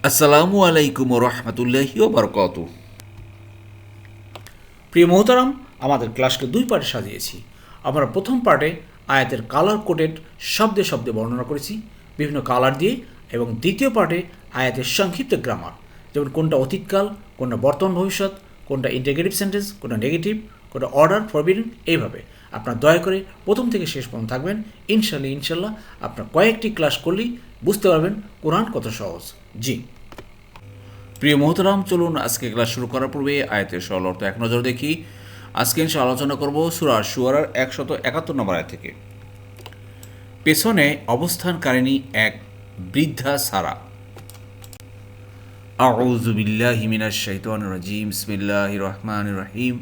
আসসালামু আলাইকুম রহমতুল্লাহি বারকাতু। প্রিয় মোহতারাম, আমাদের ক্লাসকে দুই পার্টে সাজিয়েছি। আমরা প্রথম পার্টে আয়াতের কালার কোডেড শব্দে শব্দে বর্ণনা করেছি বিভিন্ন কালার দিয়ে, এবং দ্বিতীয় পার্টে আয়াতের সংক্ষিপ্ত গ্রামার, যেমন কোনটা অতীতকাল, কোনটা বর্তমান ভবিষ্যৎ, কোনটা ইন্টিগ্রেটিভ সেন্টেন্স, কোনটা নেগেটিভ, কোনটা অর্ডার ফরবিডেন। এইভাবে আপনার দয়া করে প্রথম থেকে শেষ পর্যন্ত থাকবেন। ইনশাল্লাহ আপনার কয়েকটি ক্লাস করলেই বুঝতে পারবেন কোরআন কত সহজ। জি প্রিয় মোহতারাম, চলুন আজকে ক্লাস শুরু করার পূর্বে আয়াতের সরল অর্থ এক নজর দেখি। আজকে আলোচনা করব সূরা শুআরার 171 নম্বর আয়াত থেকে। পেছনে অবস্থানকারিণী এক বৃদ্ধা সারা। আউযু বিল্লাহি মিনাশ শাইতানির রাজিম। বিসমিল্লাহির রহমানির রহিম।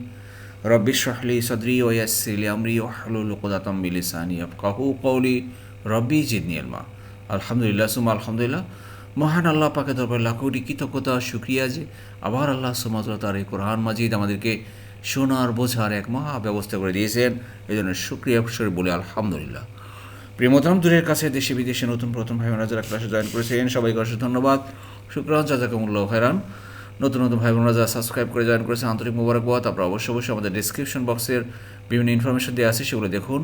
রব্বি ইশরাহ লি সাদরি ওয়া ইয়াসসির লি আমরি ওয়াহলুল উকদাতাম মিন লিসানি ইয়াফকাহু কওলি। রব্বি জিদনি ইলমা। আলহামদুলিল্লাহ সুম্মা আলহামদুলিল্লাহ। মহান আল্লাহ পাকের দরবারে লাখ কোটি কৃতজ্ঞতা শুকরিয়া যে আবার আল্লাহ সুবহানাহু ওয়া তাআলা তার এই কোরআন মাজিদ আমাদেরকে শোনার বোঝার এক মহা ব্যবস্থা করে দিয়েছেন। এই জন্য শুকরিয়া স্বরে বলে আলহামদুলিল্লাহ। প্রিয় মোহতারাম, দূরের কাছে দেশে বিদেশে নতুন প্রথম ভাই বোনেরা যারা ক্লাসে জয়েন করেছেন সবাইকে অশেষ ধন্যবাদ, শুকরান, জাযাকুমুল্লাহু খায়রান। নতুন ভাই বোনেরা যারা সাবস্ক্রাইব করে জয়েন করেছেন আন্তরিক মোবারকবাদ। আপনারা অবশ্যই আমাদের ডিসক্রিপশন বক্সের বিভিন্ন ইনফরমেশন দেওয়া আছে, সেগুলো দেখুন।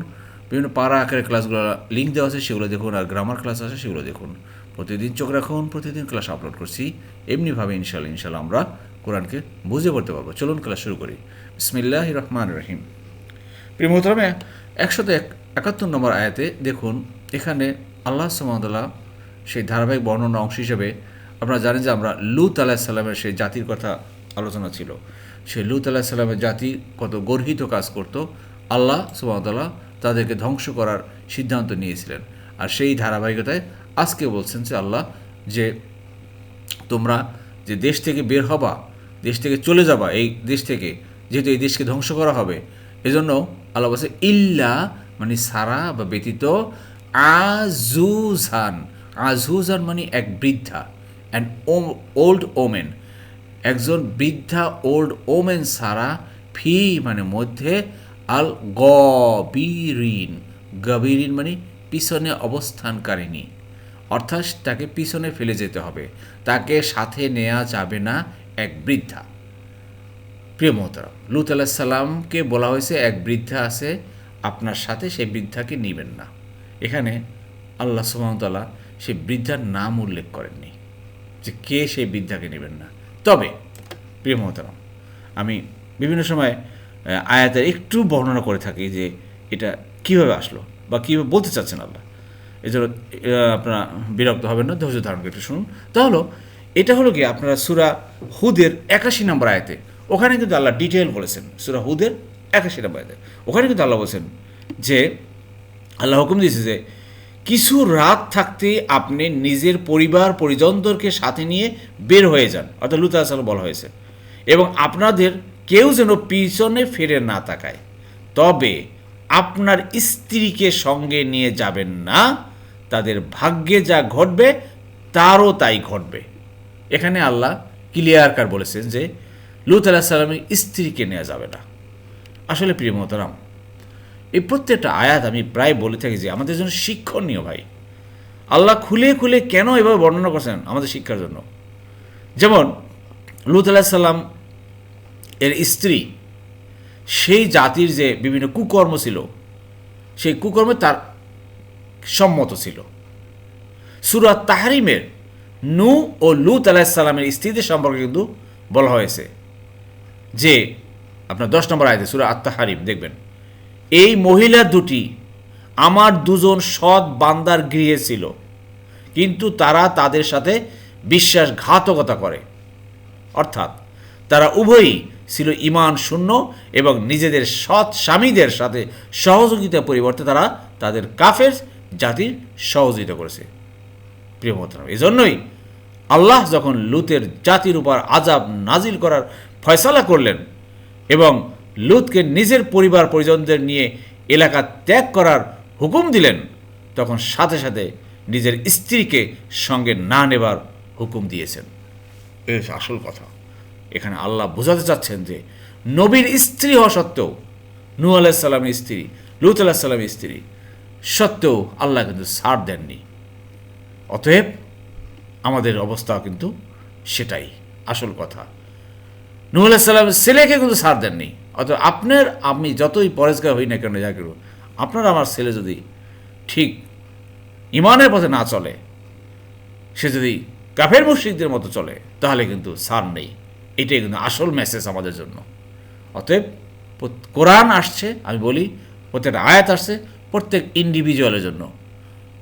বিভিন্ন পাড়া আকারের ক্লাসগুলো লিঙ্ক দেওয়া আছে, সেগুলো দেখুন। আর গ্রামার ক্লাস আছে, সেগুলো দেখুন। প্রতিদিন চোখ রাখুন, প্রতিদিন ক্লাস আপলোড করছি। এমনিভাবে ইনশাল্লাহ আমরা কোরআনকে বুঝে পড়তে পারবো। চলুন ক্লাস শুরু করি। বিসমিল্লাহির রহমানির রহিম। প্রিয় মোহতারামে 171 নম্বর আয়াতে দেখুন, এখানে আল্লাহ সুবহানাহু ওয়া তাআলা সেই ধারাবাহিক বর্ণনা অংশ হিসেবে আপনারা জানেন যে আমরা লূত আলাইহিস সালামের সেই জাতির কথা আলোচনা ছিল। সেই লূত আলাইহিস সালামের জাতি কত গর্হিত কাজ করত, আল্লাহ সুবহানাহু ওয়া তাআলা তাদেরকে ধ্বংস করার সিদ্ধান্ত নিয়েছিলেন। আর সেই ধারাবাহিকতায় আজকে বলছেন যে আল্লাহ, যে তোমরা যে দেশ থেকে বের হবা, দেশ থেকে চলে যাবা, এই দেশ থেকে, যেহেতু এই দেশকে ধ্বংস করা হবে, এজন্য আল্লাহ বলছে ইল্লা মানে সারা বা ব্যতীত, আজুজান মানে এক বৃদ্ধা, অ্যান্ড ওল্ড ওমেন, একজন বৃদ্ধা ওল্ড ওমেন সারা, ফি মানে মধ্যে, আল গবিরিন মানে পিছনে অবস্থানকারিণী, অর্থাৎ তাকে পিছনে ফেলে যেতে হবে, তাকে সাথে নেওয়া যাবে না, এক বৃদ্ধা। প্রিয় মোহতারাম, লূত আলাইহিস সালামকে বলা হয়েছে এক বৃদ্ধা আছে আপনার সাথে, সেই বৃদ্ধাকে নেবেন না। এখানে আল্লাহ সুবহানাহু ওয়া তাআলা সেই বৃদ্ধার নাম উল্লেখ করেননি যে কে সেই বৃদ্ধাকে নেবেন না। তবে প্রিয় মোহতারাম, আমি বিভিন্ন সময় আয়াতের একটু বর্ণনা করে থাকি যে এটা কীভাবে আসলো বা কীভাবে বলতে চাচ্ছেন আল্লাহ। এই জন্য আপনারা বিরক্ত হবেন না, ধৈর্য ধারণ করে একটু শুনুন। তাহলে এটা হলো কি, আপনারা সূরা হুদের 81 নম্বর আয়াতে, ওখানে কিন্তু আল্লাহ ডিটেল বলেছেন। সূরা হুদের 81 নম্বর আয়াতে ওখানে কিন্তু আল্লাহ বলেছেন যে আল্লাহ হুকুম দিয়েছে যে কিছু রাত থাকতে আপনি নিজের পরিবার পরিজনদেরকে সাথে নিয়ে বের হয়ে যান, অর্থাৎ লূত আলাইহিস সালাম বলা হয়েছে, এবং আপনাদের কেউ যেন পিছনে ফিরে না তাকায়, তবে আপনার স্ত্রীকে সঙ্গে নিয়ে যাবেন না, তাদের ভাগ্যে যা ঘটবে তারও তাই ঘটবে। এখানে আল্লাহ ক্লিয়ার কার বলেছেন যে লূত আলাইহিস সালামের স্ত্রীকে নেওয়া যাবে না। আসলে প্রিয় মোহতারাম, এই প্রত্যেকটা আয়াত আমি প্রায় বলে থাকি যে আমাদের জন্য শিক্ষণীয় ভাই। আল্লাহ খুলে খুলে কেন এভাবে বর্ণনা করছেন আমাদের শিক্ষার জন্য। যেমন লূত আলাইহিস সালাম এর স্ত্রী, সেই জাতির যে বিভিন্ন কুকর্ম ছিল, সেই কুকর্মে তার সম্মত ছিল। সূরা তাহরিমের নূহ ও লূত আলাইহিস সালামের স্ত্রীদের সম্পর্কে কিন্তু বলা হয়েছে যে আপনার 10 নম্বর আয়াতে সূরা আত-তাহরিম দেখবেন, এই মহিলা দুটি আমার দুজন সৎ বান্দার গৃহে ছিল, কিন্তু তারা তাদের সাথে বিশ্বাসঘাতকতা করে, অর্থাৎ তারা উভয়ই ছিল ঈমান শূন্য এবং নিজেদের সৎ স্বামীদের সাথে সহযোগিতার পরিবর্তে তারা তাদের কাফের জাতির সহযোগিতা করেছে। প্রিয় মোহতারাম, এজন্যই আল্লাহ যখন লূতের জাতির উপর আযাব নাজিল করার ফয়সালা করলেন এবং লূতকে নিজের পরিবার পরিজনদের নিয়ে এলাকা ত্যাগ করার হুকুম দিলেন, তখন সাথে সাথে নিজের স্ত্রীকে সঙ্গে না নেবার হুকুম দিয়েছেন। এই আসল কথা। এখানে আল্লাহ বোঝাতে চাচ্ছেন যে নবীর স্ত্রী হওয়া সত্ত্বেও, নূহ আলাইহিস সালামের স্ত্রী, লূত আলাইহিস সালামের স্ত্রী সত্ত্বেও আল্লাহ কিন্তু ছাড় দেননি। অতএব আমাদের অবস্থা কিন্তু সেটাই আসল কথা। নূহ আলাইহিস সালামের ছেলেকে কিন্তু ছাড় দেননি। অত আপনার আমি যতই পরেজগার হই না কেন, যা করব, আপনার আমার ছেলে যদি ঠিক ইমানের পথে না চলে, সে যদি কাফের মুশরিকদের মতো চলে, তাহলে কিন্তু ছাড় নেই। এটাই কিন্তু আসল মেসেজ আমাদের জন্য। অতএব কোরআন আসছে, আমি বলি প্রত্যেকটা আয়াত আসছে প্রত্যেক ইন্ডিভিজুয়ালের জন্য,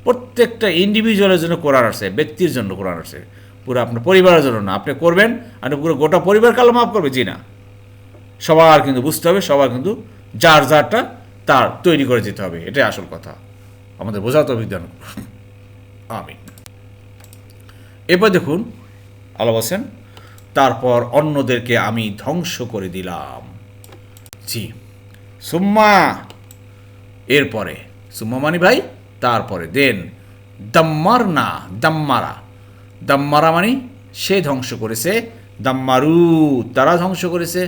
প্রত্যেকটা ইন্ডিভিজুয়ালের জন্য কোরআন আসছে, ব্যক্তির জন্য কোরআন আসছে, পুরো আপনার পরিবারের জন্য না। আপনি করবেন আর পুরো গোটা পরিবার কালো মাফ করবে, জি না। সবার কিন্তু বুঝতে হবে, সবার কিন্তু যার যারটা তার তৈরি করে যেতে হবে, এটাই আসল কথা। আমাদের বোঝা তো বিজ্ঞান। আমি এবার দেখুন আল্লাহ বলছেন, তারপর অন্যদেরকে আমি ধ্বংস করে দিলাম। জি, সুম্মা এরপরে, সুম্মা মানি ভাই তারপরে, দেন দাম্মার না, দাম্মারা মানে সে ধ্বংস করেছে, দাম্মারু তারা ধ্বংস করেছে,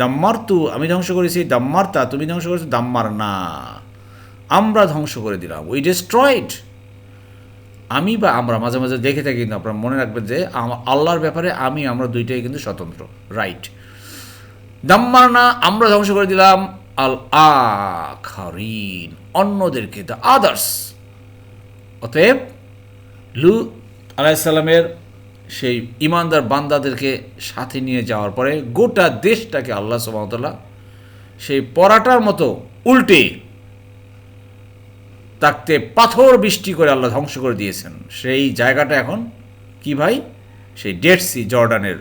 দাম্মার তু আমি ধ্বংস করেছি, দাম্মার তা তুমি ধ্বংস করেছো, দাম্মার না আমরা ধ্বংস করে দিলাম, উই ডিস্ট্রয়েড। আমি বা আমরা মাঝে মাঝে দেখে থাকি, কিন্তু আপনারা মনে রাখবেন যে আল্লাহর ব্যাপারে আমরা দুইটাই কিন্তু স্বতন্ত্র, রাইট। দাম্মার না আমরা ধ্বংস করে দিলাম, আল আখারিন অন্যদেরকে, দ্য আদার্স। অতএব লূত আলাইহিস সালামের সেই ইমানদার বান্দাদেরকে সাথে নিয়ে যাওয়ার পরে গোটা দেশটাকে আল্লাহ সুবহানাহু ওয়া তাআলা সেই পরাটার মতো উল্টে তাকতে পাথর বৃষ্টি করে আল্লাহ ধ্বংস করে দিয়েছেন। সেই জায়গাটা এখন কি ভাই, সেই ডেড সি, জর্ডানের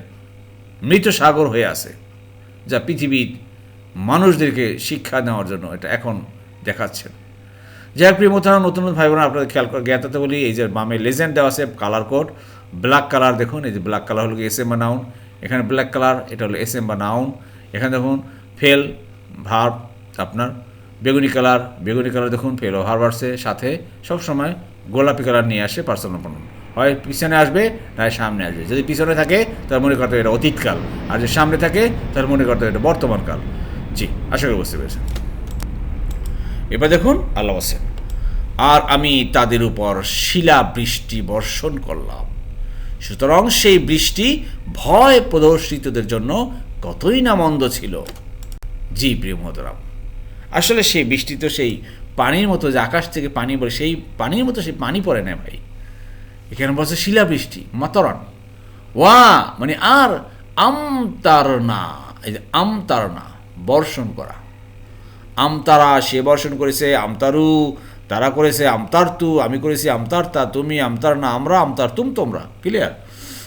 মৃত সাগর হয়ে আছে, যা পৃথিবীর মানুষদেরকে শিক্ষা নেওয়ার জন্য এটা এখন দেখাচ্ছেন। যাই প্রিয় মোহতারাম, নতুন ভাই বোনা, আপনাদের খেয়াল করে জ্ঞাতাতে বলি, এই যে বামে লেজেন্ড দেওয়া আছে কালার কোড, ব্ল্যাক কালার দেখুন, এই যে ব্ল্যাক কালার হলো এস এম বা নাউন, এখানে ব্ল্যাক কালার এটা হলো এস এম বা নাউন। এখানে দেখুন ফেল ভার্ব, আপনার বেগুনি কালার দেখুন ফেল ও ভার্ব আসছে, সাথে সবসময় গোলাপি কালার নিয়ে আসে পার্সোনাল প্রোনাউন, হয় পিছনে আসবে না সামনে আসবে। যদি পিছনে থাকে তাহলে মনে করতে হবে এটা অতীতকাল, আর যদি সামনে থাকে তাহলে মনে করতে হবে এটা বর্তমানকাল। জি, আশা করি বুঝতে পেরেছেন। এবার দেখুন আল্লাহ বলছেন, আর আমি তাদের উপর শিলাবৃষ্টি বর্ষণ করলাম, সুতরাং সেই বৃষ্টি ভয় প্রদর্শিতদের জন্য কতই না মন্দ ছিল। জি প্রিয় মোহতারাম, আসলে সেই বৃষ্টি তো সেই পানির মতো, যে আকাশ থেকে পানি পড়ে সেই পানির মতো সেই পানি পড়ে না ভাই। এখানে বলছে শিলাবৃষ্টি, মাতরান, ওয়া মানে আর আমতারনা, এই যে আমতারনা বর্ষণ করা, আমতারা সে বর্ষণ করেছে, আমতারু তারা করেছে, আমতার তু আমি করেছি, আমতার তা তুমি, আমতার না আমরা, আমতার তুম তোমরা, ক্লিয়ার।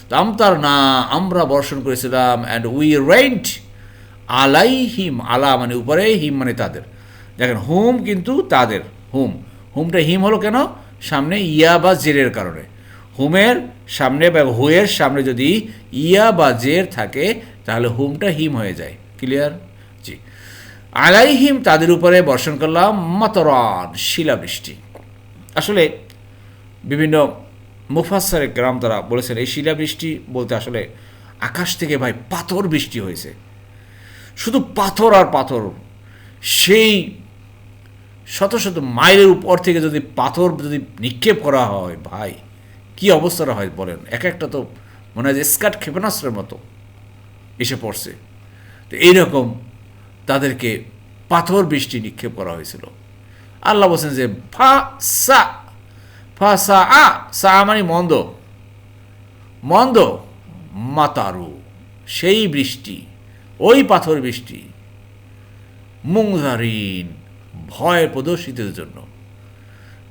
তো আমতার না আমরা বর্ষণ করেছিলাম, অ্যান্ড উই রেইন্ট আলাইহিম, আলা মানে উপরে, হিম মানে তাদের। দেখেন হুম কিন্তু তাদের, হুমটা হিম হলো কেন, সামনে ইয়া বা জেরের কারণে। হুমের সামনে বা হুয়ের সামনে যদি ইয়া বা জের থাকে তাহলে হুমটা হিম হয়ে যায়, ক্লিয়ার। জি, আলাইহিম তাদের উপরে বর্ষণ করলাম মাতরান শিলাবৃষ্টি। আসলে বিভিন্ন মুফাসসারে কেরাম তারা বলেছেন এই শিলাবৃষ্টি বলতে আসলে আকাশ থেকে ভাই পাথর বৃষ্টি হয়েছে, শুধু পাথর আর পাথর। সেই শত শত মাইলের উপর থেকে যদি পাথর যদি নিক্ষেপ করা হয় ভাই, কি অবস্থাটা হয় বলেন। এক একটা তো মনে হয় যে স্কাট ক্ষেপণাস্ত্রের মতো এসে পড়ছে। তো এইরকম তাদেরকে পাথর বৃষ্টি নিক্ষেপ করা হয়েছিল। আল্লাহ বলছেন যে ফা সা মানে মন্দ, মাতারু সেই বৃষ্টি, ওই পাথর বৃষ্টি, মুংজারিন ভয় প্রদর্শিতের জন্য,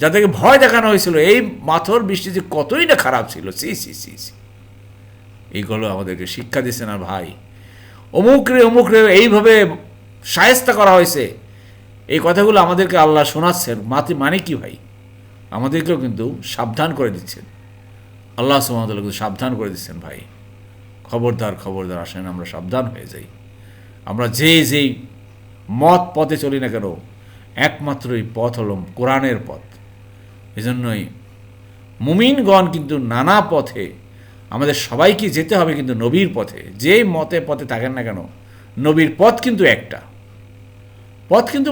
যাদেরকে ভয় দেখানো হয়েছিল। এই পাথর বৃষ্টি যে কতই না খারাপ ছিল, সি সি সি সি, এইগুলো আমাদেরকে শিক্ষা দিচ্ছে না ভাই। অমুক রে এইভাবে শায়েস্তা করা হয়েছে, এই কথাগুলো আমাদেরকে আল্লাহ শোনাচ্ছেন, মানে কি ভাই, আমাদেরকেও কিন্তু সাবধান করে দিচ্ছেন। আল্লাহ সুবহানাহু ওয়া তাআলা কিন্তু সাবধান করে দিচ্ছেন ভাই, খবরদার আসেন আমরা সাবধান হয়ে যাই। আমরা যেই মত পথে চলি না কেন, একমাত্রই পথ হল কোরআনের পথ। এজন্যই মুমিনগণ কিন্তু নানা পথে, আমাদের সবাইকে যেতে হবে কিন্তু নবীর পথে। যেই পথে থাকেন না কেন, নবীর পথ কিন্তু একটা,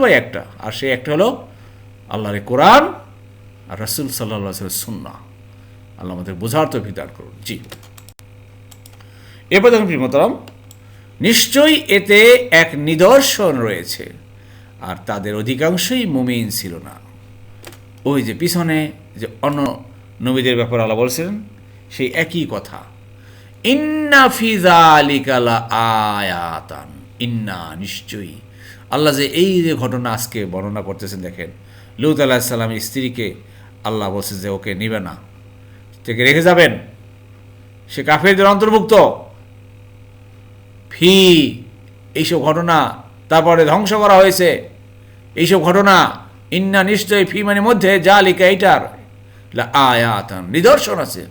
ভাই একটা, আর সেই একটা হলো আল্লাহর কোরআন আর রাসূল সাল্লাল্লাহু আলাইহি ওয়াসাল্লামের সুন্নাহ। আল্লাহ আমাদের বোঝার তৌফিক দান করুন। জি, এরপর দেখুন প্রিয় মোহতারাম, নিশ্চয়ই এতে এক নিদর্শন রয়েছে, আর তাদের অধিকাংশই মুমিন ছিল না। ওই যে পিছনে যে অন্য নবীদের ব্যাপারে আল্লাহ বলছিলেন, সেই একই কথা। ইন্না ফি যালিকা লাআয়াতান, ইন্না নিশ্চয়ই, আল্লাহ যে এই যে ঘটনা আজকে বর্ণনা করতেছেন, দেখেন লূত আলাইহিস সালামের স্ত্রীকে আল্লাহ বলছেন যে ওকে নিবে না, থেকে রেখে যাবেন, সে কাফেরদের অন্তর্ভুক্ত। ফি এইসব ঘটনা, তারপরে ধ্বংস করা হয়েছে এইসব ঘটনা। ইন্না নিশ্চয়ই, ফি মানে মধ্যে, জালিকা এইটার, লাআয়াতান নিদর্শন আছে,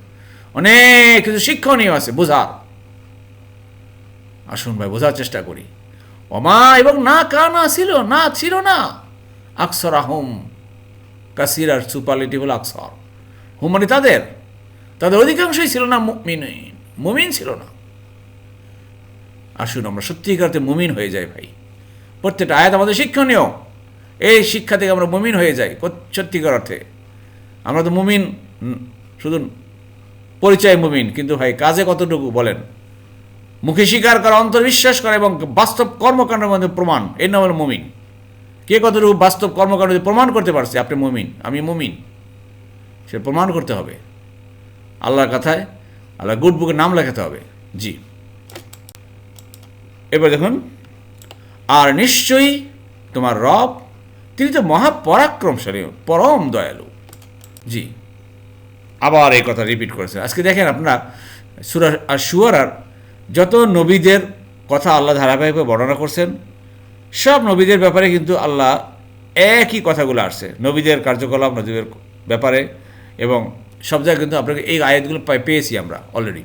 অনেক কিছু শিক্ষণীয় আছে বোঝার। আসুন ভাই বোঝার চেষ্টা করি। ওমা এবং না কানা ছিল না, ছিল না, আকসরাহুম, কাসিরার সুপারলেটিভ হল আকসর, হুম মানে তাদের, তাদের অধিকাংশই ছিল না মুমিন, মুমিন ছিল না। আসুন আমরা সত্যিকারতে মুমিন হয়ে যাই ভাই। প্রত্যেকটা আয়াত আমাদের শিক্ষণীয়, এই শিক্ষা থেকে আমরা মুমিন হয়ে যাই সত্যিকার অর্থে। আমরা তো মুমিন শুধু পরিচয় মুমিন, কিন্তু ভাই কাজে কতটুকু বলেন? মুখে স্বীকার করা, অন্তর্বিশ্বাস করা এবং বাস্তব কর্মকাণ্ডের মধ্যে প্রমাণ, এর নাম হলো মুমিন। কে কতটুকু বাস্তব কর্মকাণ্ড প্রমাণ করতে পারছে আপনি মুমিন, আমি মুমিন, সে প্রমাণ করতে হবে আল্লাহর কথায়, আল্লাহ গুড বুকে নাম লেখাতে হবে। জি, এবার দেখুন, আর নিশ্চয়ই তোমার রব, তিনি তো মহাপরাক্রমশালী, পরম দয়ালু। জি, আবার এই কথা রিপিট করেছে। আজকে দেখেন আপনারা সূরা আশ-শুআরার যত নবীদের কথা আল্লাহ ধারাবাহিকভাবে বর্ণনা করছেন, সব নবীদের ব্যাপারে কিন্তু আল্লাহ একই কথাগুলো আসছে, নবীদের কার্যকলাপ, নবীদের ব্যাপারে, এবং সব জায়গায় কিন্তু আপনাকে এই আয়াতগুলো পেয়েছি আমরা অলরেডি।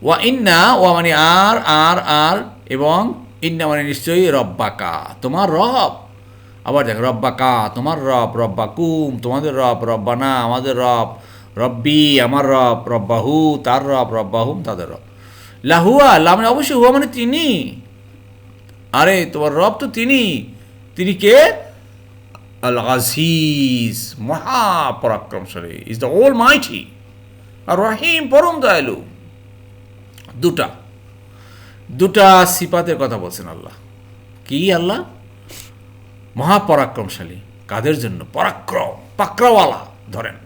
ওয়া ইন্না, ওয়া মানে আর, আর আর, এবং ইন্না মানে নিশ্চয়ই, রব্বাকা তোমার রব। আবার দেখ, রব্বাকা তোমার রব, রব্বাকুম তোমাদের রব, রব্বানা আমাদের রব, রব্বি আমার রব, রব্বাহু তার রব, রব্বাহুম তাদের রব। লাহুয়া, লা মানে অবশ্যই, হুয়া মানে তিনি। আরে তোমার রব তো তিনি, তিনি কে? আল আজিজ, মহাপরাক্রমশালী, ইজ দ্য অল মাইটি, আর রহিম, পরম দয়ালু। দুটা সিফাতের কথা বলছেন আল্লাহ। কি আল্লাহ? মহাপরাক্রমশালী, কাদের জন্য? পরাক্রম, পাকড়াওয়ালা ধরেন,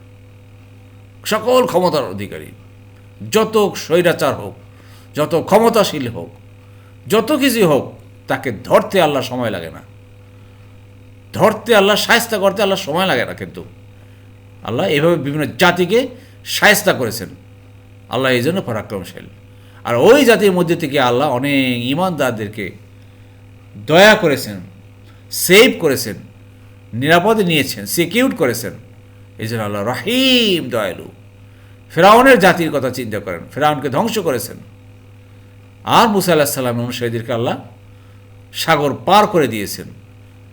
সকল ক্ষমতার অধিকারী। যত স্বৈরাচার হোক, যত ক্ষমতাশীল হোক, যত কিছু হোক, তাকে ধরতে আল্লাহ সময় লাগে না, ধরতে আল্লাহ, শায়েস্তা করতে আল্লাহ সময় লাগে না। কিন্তু আল্লাহ এভাবে বিভিন্ন জাতিকে শায়েস্তা করেছেন, আল্লাহ এই জন্য পরাক্রমশালী। আর ওই জাতির মধ্যে থেকে আল্লাহ অনেক ঈমানদারদেরকে দয়া করেছেন, সেভ করেছেন, নিরাপদে নিয়েছেন, সিকিউর করেছেন। এই জন্য আল্লাহ রহিম, দয়ালু। ফেরাউনের জাতির কথা চিন্তা করেন, ফেরাউনকে ধ্বংস করেছেন, আর মুসা আলাহিস সালামের অনুসারীদেরকে আল্লাহ সাগর পার করে দিয়েছেন।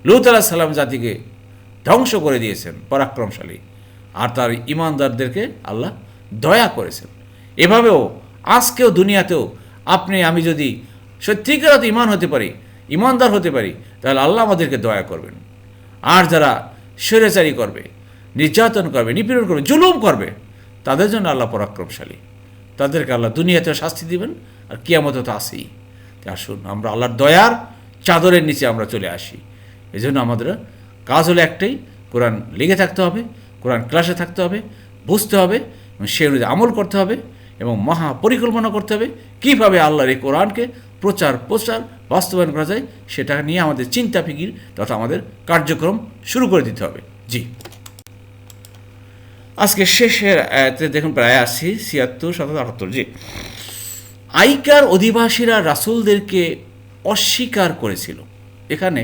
লূত আলাইহিস সালাম জাতিকে ধ্বংস করে দিয়েছেন, পরাক্রমশালী। আর তার ঈমানদারদেরকে আল্লাহ দয়া করেছেন। এভাবেও আজকেও দুনিয়াতেও আপনি আমি যদি সত্যিকার ঈমান হতে পারি, ঈমানদার হতে পারি, তাহলে আল্লাহ আমাদেরকে দয়া করবেন। আর যারা স্বৈরাচারী করবে, নির্যাতন করবে, নিপীড়ন করবে, জুলুম করবে, তাদের জন্য আল্লাহ পরাক্রমশালী, তাদেরকে আল্লাহ দুনিয়াতেও শাস্তি দিবেন, আর কিয়ামতে তো আসেই। আসুন আমরা আল্লাহর দয়ার চাদরের নিচে আমরা চলে আসি। এই জন্য আমাদের কাজ হলো একটাই, কোরআন লেগে থাকতে হবে, কোরআন ক্লাসে থাকতে হবে, বুঝতে হবে, এবং সে অনুযায়ী আমল করতে হবে, এবং মহা পরিকল্পনা করতে হবে কীভাবে আল্লাহর এই কোরআনকে প্রচার বাস্তবায়ন করা যায়, সেটা নিয়ে আমাদের চিন্তা ফিকির তথা আমাদের কার্যক্রম শুরু করে দিতে হবে। জি, আজকে শেষের দেখুন প্রায় আসছি ৭৬, ৭৭, ৭৮। জি, আইকার অধিবাসীরা রাসূলদেরকে অস্বীকার করেছিল। এখানে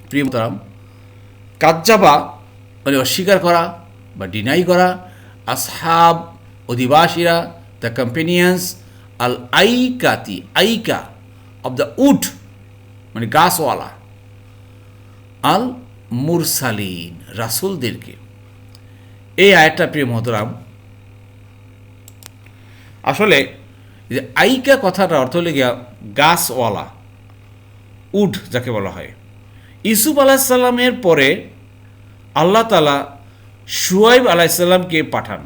প্রিয়তরাম, কাজ্জাবা মানে অস্বীকার করা বা ডিনাই করা, আসহাব অধিবাসীরা, দ্য কম্পেনিয়ন্স, আল আইকাতি, আইকা অব দ্য উড মানে গাছওয়ালা, আল মুরসালিন রাসূলদেরকে। এই আয়াতটা প্রিয় মহতরাম, আসলে যে আইকা কথাটা অর্থ হলে গিয়া গাছওয়ালা, উড যাকে বলা হয়। ইউসুফ আলাইসাল্লামের পরে আল্লাহ তাআলা শুআয়ব আলাইসাল্লামকে পাঠান।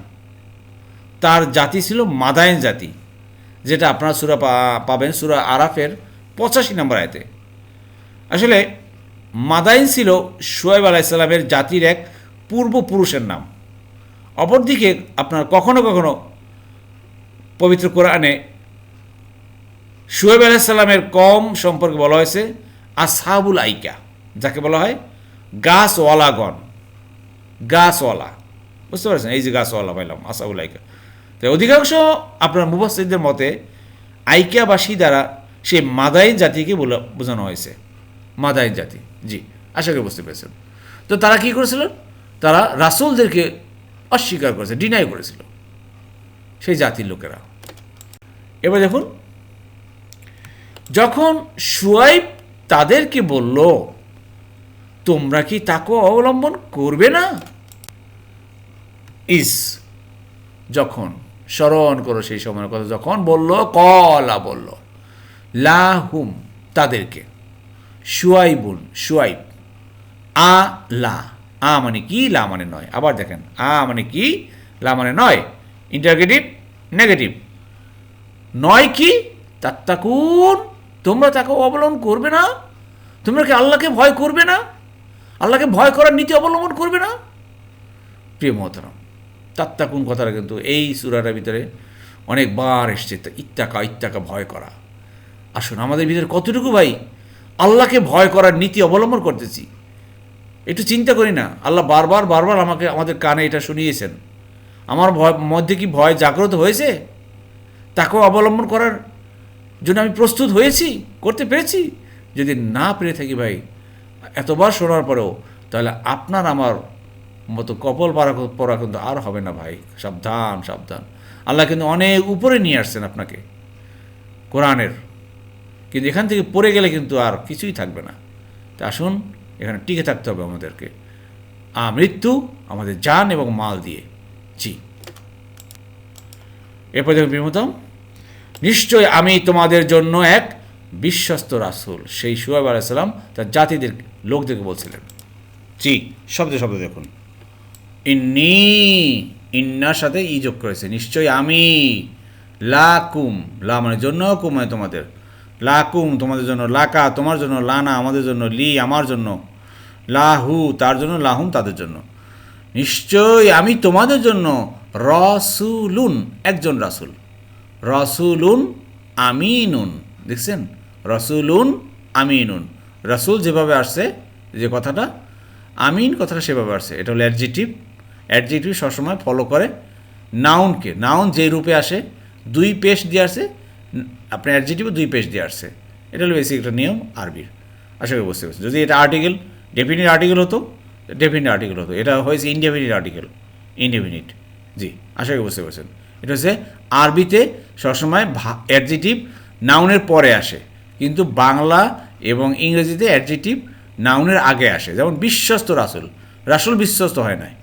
তার জাতি ছিল মাদায়েন জাতি, যেটা আপনারা পাবেন সূরা আরাফের 85 নম্বর আয়াতে। আসলে মাদাইন ছিল শুয়াইব আলাইসাল্লামের জাতির এক পূর্বপুরুষের নাম। অপরদিকে আপনার কখনো কখনো পবিত্র কোরআনে শুয়াইব আলাইসাল্লামের কম সম্পর্কে বলা হয়েছে আসহাবুল আইকা, যাকে বলা হয় গাছওয়ালাগণ, গাছওয়ালা, বুঝতে পারছেন? এই যে গাছওয়ালা পাইলাম, আসহাবুল আইকা। তো অধিকাংশ আপনার মুফাসসিরদের মতে আইকাবাসী দ্বারা সে মাদাইন জাতিকে বোঝানো হয়েছে, মাদাইন জাতি। জি, আশা করি বুঝতে পেরেছেন। তো তারা কি করেছিল? তারা রাসূলদেরকে অস্বীকার করেছে, ডিনাই করেছিল, সেই জাতির লোকেরা। এবার দেখুন, যখন শুয়াইব তাদেরকে বলল তোমরা কি তাকে অবলম্বন করবে না, যখন স্মরণ করো সেই সময়ের কথা, যখন বলল কলা বলল লাহুম তাদেরকে, শুয়াইব আ লা, আ মানে কি, লা মানে নয়। আবার দেখেন, আ মানে কি, লা মানে নয়, ইন্টারগেটিভ নেগেটিভ। নয় কি, তাত্তাকুন, তোমরা তাকে অবলম্বন করবে না? তোমরা কি আল্লাহকে ভয় করবে না? আল্লাহকে ভয় করার নীতি অবলম্বন করবে না? প্রিয় মহতারাম, তাত্তাকুন কথাটা কিন্তু এই সূরাটার ভিতরে অনেকবার এসছে, ইত্তাকা ভয় করা। আসুন, আমাদের ভিতরে কতটুকু ভাই আল্লাহকে ভয় করার নীতি অবলম্বন করতেছি একটু চিন্তা করি না। আল্লাহ বারবার আমাদের কানে এটা শুনিয়েছেন। আমার মধ্যে কি ভয় জাগ্রত হয়েছে? তাকেও অবলম্বন করার জন্য আমি প্রস্তুত হয়েছি, করতে পেরেছি? যদি না পেরে থাকি ভাই, এতবার শোনার পরেও, তাহলে আপনার আমার মতো কপাল পরা কিন্তু আর হবে না ভাই। সাবধান সাবধান। আল্লাহ কিন্তু অনেক উপরে নিয়ে আসছেন আপনাকে কোরআনের, কিন্তু এখান থেকে পড়ে গেলে কিন্তু আর কিছুই থাকবে না। তা আসুন, এখানে টিকে থাকতে হবে আমাদেরকে, মৃত্যু আমাদের জান এবং মাল দিয়ে। জি, এরপর দেখুন প্রিয়তম, নিশ্চয় আমি তোমাদের জন্য এক বিশ্বস্ত রাসূল, সেই শুয়াইব আলাইহিস সালাম তার জাতিদের লোকদেরকে বলছিলেন। জি, শব্দে দেখুন, ইন্নার সাথে ই যোগ করেছে, নিশ্চয় আমি, লাকুম, লা মানে জন্য, কুম মানে তোমাদের, লাকুম তোমাদের জন্য, লাকা তোমার জন্য, লানা আমাদের জন্য, লি আমার জন্য, লাহু তার জন্য, লাহুম তাদের জন্য, নিশ্চয় আমি তোমাদের জন্য রসুলুন একজন রাসূল, রসুলুন আমিনুন। দেখছেন, রসুলুন আমিনুন, রাসূল যেভাবে আসছে, যে কথাটা, আমিন কথাটা সেভাবে আসছে। এটা হলো অ্যাডজেক্টিভ সবসময় ফলো করে নাউনকে। নাউন যে রূপে আসে, দুই পেশ দিয়ে আসে, আপনার অ্যাডজেক্টিভও দুই পেশ দিয়ে আসছে। এটা হলো বেসিক একটা নিয়ম আরবির। আশা করি বুঝতে পারছি। যদি এটা আর্টিকেল, ডেফিনিট আর্টিকেল হতো, এটা হয়েছে ইনডেফিনিট আর্টিকেল, ইনডেফিনিট। জি, আশা করি বুঝতে পারছেন। এটা হচ্ছে আরবিতে সবসময় অ্যাডজেক্টিভ নাউনের পরে আসে, কিন্তু বাংলা এবং ইংরেজিতে অ্যাডজেক্টিভ নাউনের আগে আসে। যেমন বিশ্বস্ত রাসূল বিশ্বস্ত হয় নাই,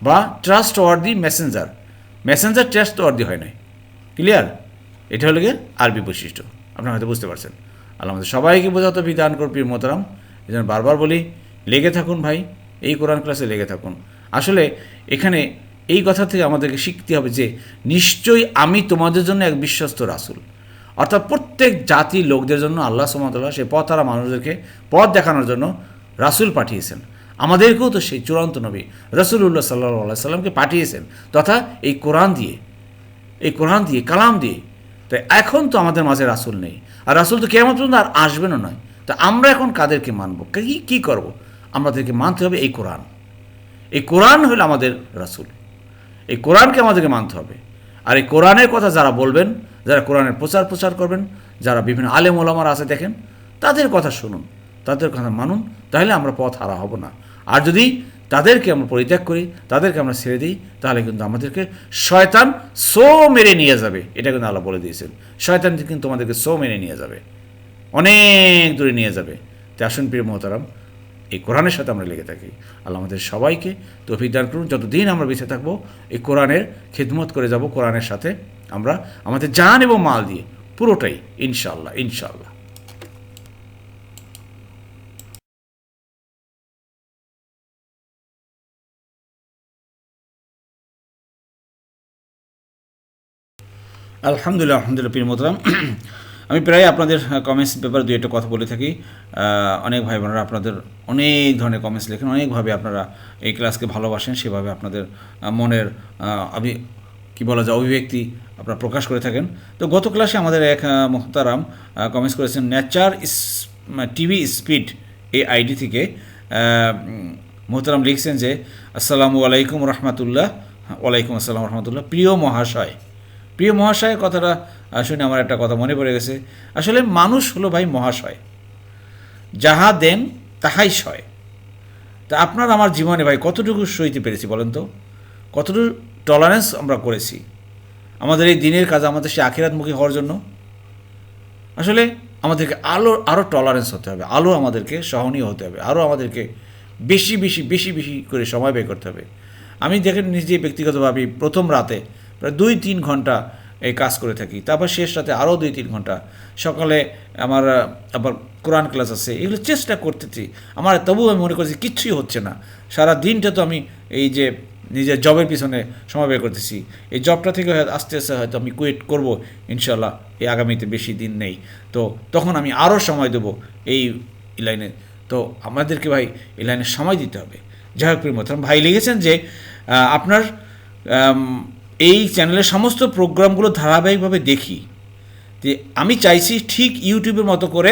বা trust worthy Messenger trust worthy হয় নাই। ক্লিয়ার? এটা হলো গিয়ে আরবি বৈশিষ্ট্য। আপনারা হয়তো বুঝতে পারছেন। আল্লাহ আমাদের সবাইকে বোঝাতে বিধান করুন প্রিয় মোহতারাম। এই জন্য বারবার বলি, লেগে থাকুন ভাই, এই কোরআন ক্লাসে লেগে থাকুন। আসলে এখানে এই কথা থেকে আমাদেরকে শিখতে হবে যে নিশ্চয়ই আমি তোমাদের জন্য এক বিশ্বস্ত রাসূল। অর্থাৎ প্রত্যেক জাতির লোকদের জন্য আল্লাহ সুবহানাহু ওয়া তাআলা সেই পথহারা মানুষদেরকে পথ দেখানোর জন্য রাসূল পাঠিয়েছেন। আমাদেরকেও তো সেই চূড়ান্ত নবী রাসূলুল্লাহ সাল্লাল্লাহু আলাইহি সাল্লামকে পাঠিয়েছেন, তথা এই কোরআন দিয়ে কালাম দিয়ে। তাই এখন তো আমাদের মাঝে রাসূল নেই, আর রাসূল তো কিয়ামত পর্যন্ত আর আসবেনও নয়। তা আমরা এখন কাদেরকে মানব, কী করব? আমাদেরকে মানতে হবে এই কোরআন। এই কোরআন হলো আমাদের রাসূল, এই কোরআনকে আমাদেরকে মানতে হবে। আর এই কোরআনের কথা যারা বলবেন, যারা কোরআনের প্রচার করবেন, যারা বিভিন্ন আলেম ওলামারা আছে দেখেন, তাদের কথা শুনুন, তাদের কথা মানুন, তাহলে আমরা পথ হারা হব না। আর যদি তাদেরকে আমরা পরিত্যাগ করি, তাদেরকে আমরা ছেড়ে দিই, তাহলে কিন্তু আমাদেরকে শয়তান মেরে নিয়ে যাবে। এটা কিন্তু আল্লাহ বলে দিয়েছেন, শয়তান কিন্তু আমাদেরকে মেরে নিয়ে যাবে, অনেক দূরে নিয়ে যাবে। তাই আসুন প্রিয় মোহতারাম, এই কোরআনের সাথে আমরা লেগে থাকি। আল্লাহ আমাদের সবাইকে তৌফিক দান করুন। যতদিন আমরা বেঁচে থাকবো, এই কোরআনের খিদমত করে যাব, কোরআনের সাথে আমরা আমাদের জান এবং মাল দিয়ে, পুরোটাই, ইনশাআল্লাহ। আলহামদুলিল্লাহ, আলহামদুলিল্লাহ প্রিয় মোহতারাম। আমি প্রায় আপনাদের কমেন্টস ব্যাপারে দুই একটা কথা বলে থাকি। অনেক ভাই বোনেরা আপনাদের অনেক ধরনের কমেন্টস লেখেন, অনেকভাবে আপনারা এই ক্লাসকে ভালোবাসেন, সেভাবে আপনাদের মনের আমি কী বলা যায় অভিব্যক্তি আপনারা প্রকাশ করে থাকেন। তো গত ক্লাসে আমাদের এক মোহতারাম কমেন্টস করেছেন নেচার টিভি স্পিড এই আইডি থেকে। মোহতারাম লিখছেন যে আসসালামু আলাইকুম রহমতুল্লাহ। ওয়ালাইকুম আসসালাম রহমতুল্লাহ। প্রিয় মহাশয় কথাটা শুনে আমার একটা কথা মনে পড়ে গেছে। আসলে মানুষ হলো ভাই মহাশয়, যাহা দেন তাহাই সয়। তা আপনার আমার জীবনে ভাই কতটুকু সইতে পেরেছি বলেন তো, কতটুকু টলারেন্স আমরা করেছি আমাদের এই দিনের কাজ, আমাদের সে আখিরাতমুখী হওয়ার জন্য। আসলে আমাদেরকে আরও টলারেন্স হতে হবে, আমাদেরকে সহনীয় হতে হবে, আমাদেরকে বেশি বেশি বেশি বেশি করে সময় ব্যয় করতে হবে। আমি দেখেন নিজে ব্যক্তিগতভাবে প্রথম রাতে প্রায় 2-3 ঘন্টা এই কাজ করে থাকি, তারপর শেষ রাতে আরও 2-3 ঘন্টা, সকালে আমার আবার কোরআন ক্লাস আছে, এগুলো চেষ্টা করতেছি। আমার তবুও আমি মনে করছি কিচ্ছুই হচ্ছে না। সারা দিনটা তো আমি এই যে নিজের জবের পিছনে সময় ব্যয় করতেছি, এই জবটা থেকে আস্তে আস্তে হয়তো আমি কুইট করব ইনশাল্লাহ, এই আগামীতে বেশি দিন নেই। তো তখন আমি আরও সময় দেবো এই লাইনে। তো আমাদেরকে ভাই এই লাইনে সময় দিতে হবে। যাই হোক প্রিয় মোহতারাম, ভাই লিখেছেন যে আপনার এই চ্যানেলের সমস্ত প্রোগ্রামগুলো ধারাবাহিকভাবে দেখি, যে আমি চাইছি ঠিক ইউটিউবের মতো করে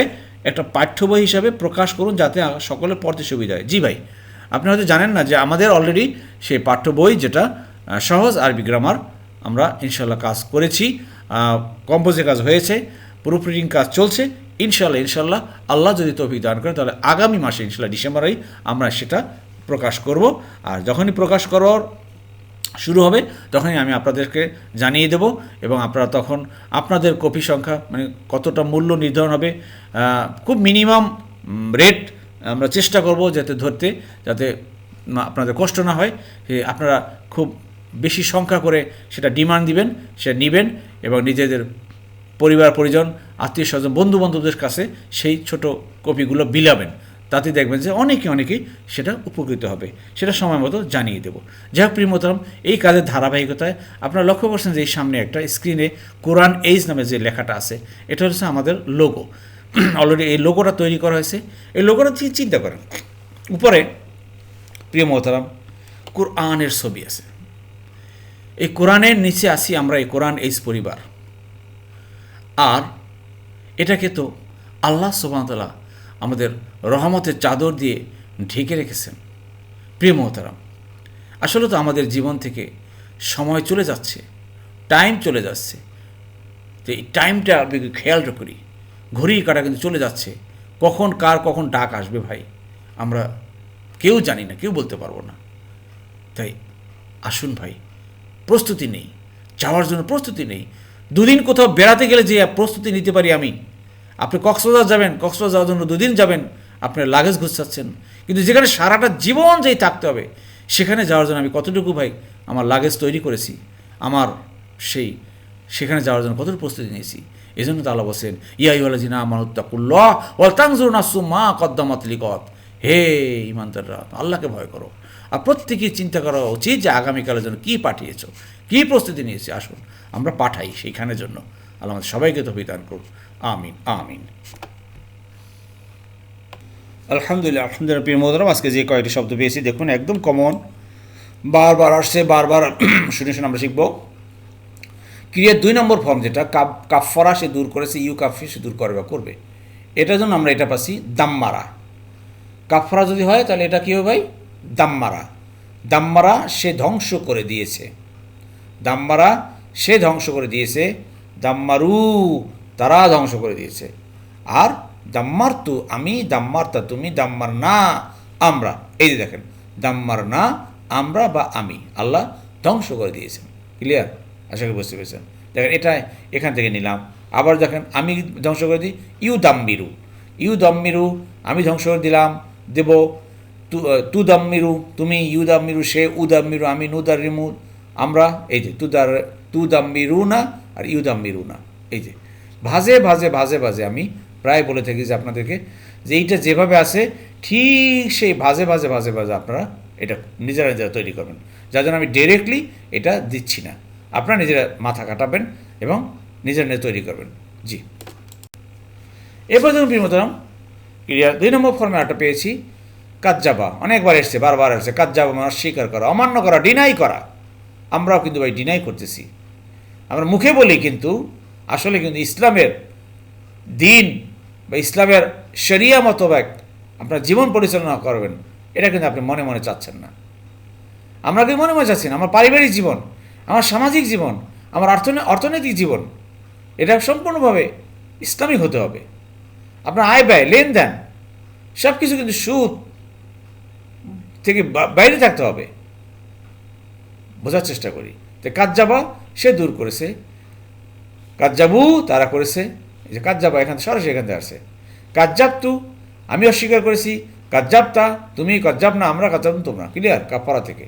একটা পাঠ্য বই হিসাবে প্রকাশ করুন, যাতে সকলের পড়তে সুবিধা হয়। জি ভাই, আপনি হয়তো জানেন না যে আমাদের অলরেডি সেই পাঠ্য বই, যেটা সহজ আরবি গ্রামার, আমরা ইনশাল্লাহ কাজ করেছি, কম্পোজে কাজ হয়েছে, প্রুফ রিডিং কাজ চলছে। ইনশাল্লাহ আল্লাহ যদি তৌফিক দান করেন তাহলে আগামী মাসে ইনশাল্লাহ ডিসেম্বরেই আমরা সেটা প্রকাশ করব। আর যখনই প্রকাশ করার শুরু হবে তখনই আমি আপনাদেরকে জানিয়ে দেব, এবং আপনারা তখন আপনাদের কপি সংখ্যা, মানে কতটা মূল্য নির্ধারণ হবে, খুব মিনিমাম রেট আমরা চেষ্টা করব যাতে ধরতে, যাতে আপনাদের কষ্ট না হয়। আপনারা খুব বেশি সংখ্যা করে সেটা ডিমান্ড দিবেন, সেটা নেবেন, এবং নিজেদের পরিবার পরিজন, আত্মীয় স্বজন, বন্ধুবান্ধবদের কাছে সেই ছোট কপিগুলো বিলাবেন। তাতে দেখবেন যে অনেকেই সেটা উপকৃত হবে। সেটা সময় মতো জানিয়ে দেবো। যাই হোক প্রিয় মোহতারাম, এই কাজের ধারাবাহিকতায় আপনারা লক্ষ্য করছেন যে এই সামনে একটা স্ক্রিনে কোরআন এইজ নামে যে লেখাটা আছে, এটা হচ্ছে আমাদের লোগো। অলরেডি এই লোগোটা তৈরি করা হয়েছে। এই লোগোটা চিন্তা করেন, উপরে প্রিয় মোহতারাম কোরআনের ছবি আছে। এই কোরআনের নিচে আসি আমরা, এই কোরআন এইজ পরিবার। আর এটাকে তো আল্লাহ সুবহানাহু ওয়া তাআলা আমাদের রহমতের চাদর দিয়ে ঢেকে রেখেছেন। প্রিয় মোহতারাম, আসলে তো আমাদের জীবন থেকে সময় চলে যাচ্ছে, টাইম চলে যাচ্ছে। তো এই টাইমটা খেয়াল করি, ঘড়ির কাঁটা কিন্তু চলে যাচ্ছে। কখন ডাক আসবে ভাই আমরা কেউ জানি না, কেউ বলতে পারবো না। তাই আসুন ভাই, প্রস্তুতি নেই, যাওয়ার জন্য প্রস্তুতি নেই। 2 দিন কোথাও বেড়াতে গেলে যে প্রস্তুতি নিতে পারি আমি, আপনি কক্সবাজার যাবেন, কক্সবাজার যাওয়ার জন্য 2 দিন যাবেন, আপনার লাগেজ গুছাচ্ছেন। কিন্তু যেখানে সারাটা জীবন যেই থাকতে হবে, সেখানে যাওয়ার জন্য আমি কতটুকু ভাই আমার লাগেজ তৈরি করেছি, আমার সেখানে যাওয়ার জন্য কতটুকু প্রস্তুতি নিয়েছি। এই জন্য তো আল্লাহ বলছেন ইয়া আইয়ুহাল্লাযীনা আমানুত্তাকুল্লাহ ওয়াল তানজুর নাফসুম মা কদ্দামাত লিগাদ। হে ঈমানদাররা, আল্লাহকে ভয় করো, আর প্রত্যেকেই চিন্তা করা উচিত যে আগামীকালের জন্য কী পাঠিয়েছ, কী প্রস্তুতি নিয়েছি। আসুন আমরা পাঠাই সেইখানের জন্য। আল্লাহ আমাদের সবাইকে তৌফিক দান করুন। আমিন আমিন। আলহামদুলিল্লাহ প্রিয় মোহতারাম, আজকে যে কয়েকটি শব্দ পেয়েছি দেখুন একদম কমন, বারবার আসছে, বারবার শুনে আমরা শিখব। ক্রিয়ার 2 নম্বর ফর্ম, যেটা কাফফারা সে দূর করেছে, কাফি সে দূর করবে বা করবে, এটার জন্য আমরা এটা পাচ্ছি দাম্মারা। কাফফারা যদি হয় তাহলে এটা কী হবে ভাই? দাম্মারা সে ধ্বংস করে দিয়েছে। দাম্মারা সে ধ্বংস করে দিয়েছে, দাম্মারু তারা ধ্বংস করে দিয়েছে। আর দাম্মার তু আমি, দাম্মারতা তুমি, দাম্মার না আমরা। এই যে দেখেন, দাম্মার না আমরা বা আমি, আল্লাহ ধ্বংস করে দিয়েছেন। ক্লিয়ার? আশা করি বুঝতে পেরেছেন। দেখেন এটা এখান থেকে নিলাম। আবার দেখেন আমি ধ্বংস করে দিই, ইউ দাম্মিরু আমি ধ্বংস করে দিলাম, দেব তু দাম্মিরু তুমি, ইউ দাম্মিরু সে, উ দাম্মিরু আমি, নু দারিমু আমরা। এই যে তু দাম্মিরু না আর ইউ দাম্মিরু না। এই যে ভাজে আমি প্রায় বলে থাকি যে আপনাদেরকে, যে এইটা যেভাবে আছে ঠিক সেই ভাজে আপনারা এটা নিজেরা তৈরি করবেন, যার জন্য আমি ডিরেক্টলি এটা দিচ্ছি না। আপনারা নিজেরা মাথা কাটাবেন এবং নিজের তৈরি করবেন। জি, এরপর দেখুন প্রিয় মোহতারাম, ক্রিয়া 2 নম্বর ফর্মে একটা পেয়েছি কাজ্জাবা। অনেকবার এসছে, বারবার এসছে। কাজ্জাবা মানে অস্বীকার করা, অমান্য করা, ডিনাই করা। আমরাও কিন্তু ভাই ডিনাই করতেছি। আমরা মুখে বলি, কিন্তু আসলে কিন্তু ইসলামের দিন বা ইসলামের শরিয়া মতবাক আপনার জীবন পরিচালনা করবেন, এটা কিন্তু আপনি মনে মনে চাচ্ছেন না। আমরা কিন্তু মনে মনে চাচ্ছি না। আমার পারিবারিক জীবন, আমার সামাজিক জীবন, আমার অর্থনৈতিক জীবন, এটা সম্পূর্ণভাবে ইসলামিক হতে হবে। আপনার আয় ব্যয়, লেনদেন সব কিছু কিন্তু সুদ থেকে বাইরে থাকতে হবে। বোঝার চেষ্টা করি। তো কাজ্জাবা সে দূর করেছে, কাজ্জাবু তারা করেছে। এই যে কাজ্জাবা এখান সরাসরি এখান থেকে আসছে। কাজ্জাবতু আমি অস্বীকার করেছি, কাজ্জাবতা তুমি, কাজ্জাব না আমরা, কাজ্জাব তোমরা। ক্লিয়ার? কাফারা থেকে।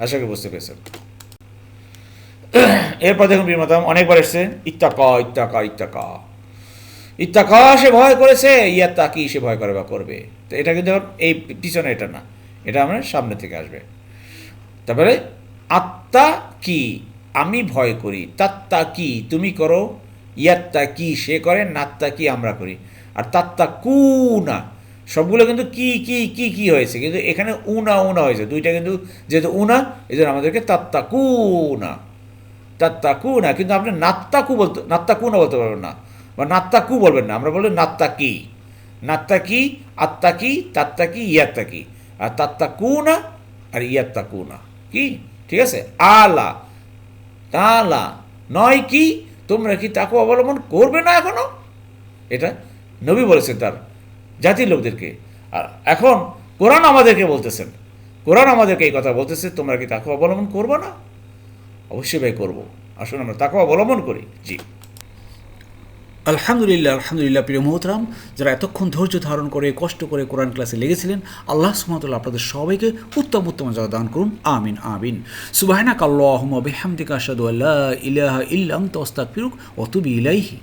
আশা করি বুঝতে পেরেছেন। এরপর দেখুন বিমাতাম অনেকবার এসছে ইত্তাকা ইত্তাকা ইত্তাকা ইত্তাকা, সে ভয় করেছে, ইয়াত্তা কি সে ভয় করে বা করবে। তো এটা কিন্তু এই পিছনে এটা না, এটা আমরা সামনে থেকে আসবে। তারপরে আত্মা কি আমি ভয় করি, তাত্তা কি তুমি করো, ইয়াত্তা কি সে করে, নাত্তা কি আমরা করি। আর তাত্তা কু না, সবগুলো কিন্তু কি কি কি কি হয়েছে, কিন্তু এখানে উনা উনা হয়েছে দুইটা, কিন্তু যেহেতু উনা এই জন্য আমাদেরকে তাত্তা কু না, তাত্তা কু না। কিন্তু আপনি নাত্তা কু বলতে, নাত্তা কু না বলতে পারবেন না, বা নাত্তা কু বলবেন না। আমরা বলবেন নাত্তা কি, নাত্তা কি, আত্মা কি, তাত্তা কি, ইয়াত্তা কি। আর তাত্তা কু না আর ইয়াত্তা কু না কি, ঠিক আছে? আলা তালা নয় কি তোমরা কি তাকে অবলম্বন করবে না এখনো। এটা নবী বলেছেন তার জাতির লোকদেরকে। আর এখন কোরআন আমাদেরকে বলতেছেন, কোরআন আমাদেরকে এই কথা বলতেছে, তোমরা কি তাকে অবলম্বন করবে না? অবশ্যই ভাই করবো। আসুন আমরা তাকে অবলম্বন করি। জি, আলহামদুলিল্লাহ, আলহামদুলিল্লাহ। প্রিয় মোহতরাম, যারা এতক্ষণ ধৈর্য ধারণ করে কষ্ট করে কোরআন ক্লাসে লেগেছিলেন, আল্লাহ সুবহানাহু ওয়া তাআলা আপনাদের সবাইকে উত্তম উত্তম জাযা দান করুন। আমিন আমিন। সুবহানাকাল্লাহুম্মা বিহামদিকা আশহাদু আল্লা ইলাহা ইল্লা আনতা আস্তাগফিরুকা ওয়া আতুবু ইলাইহি।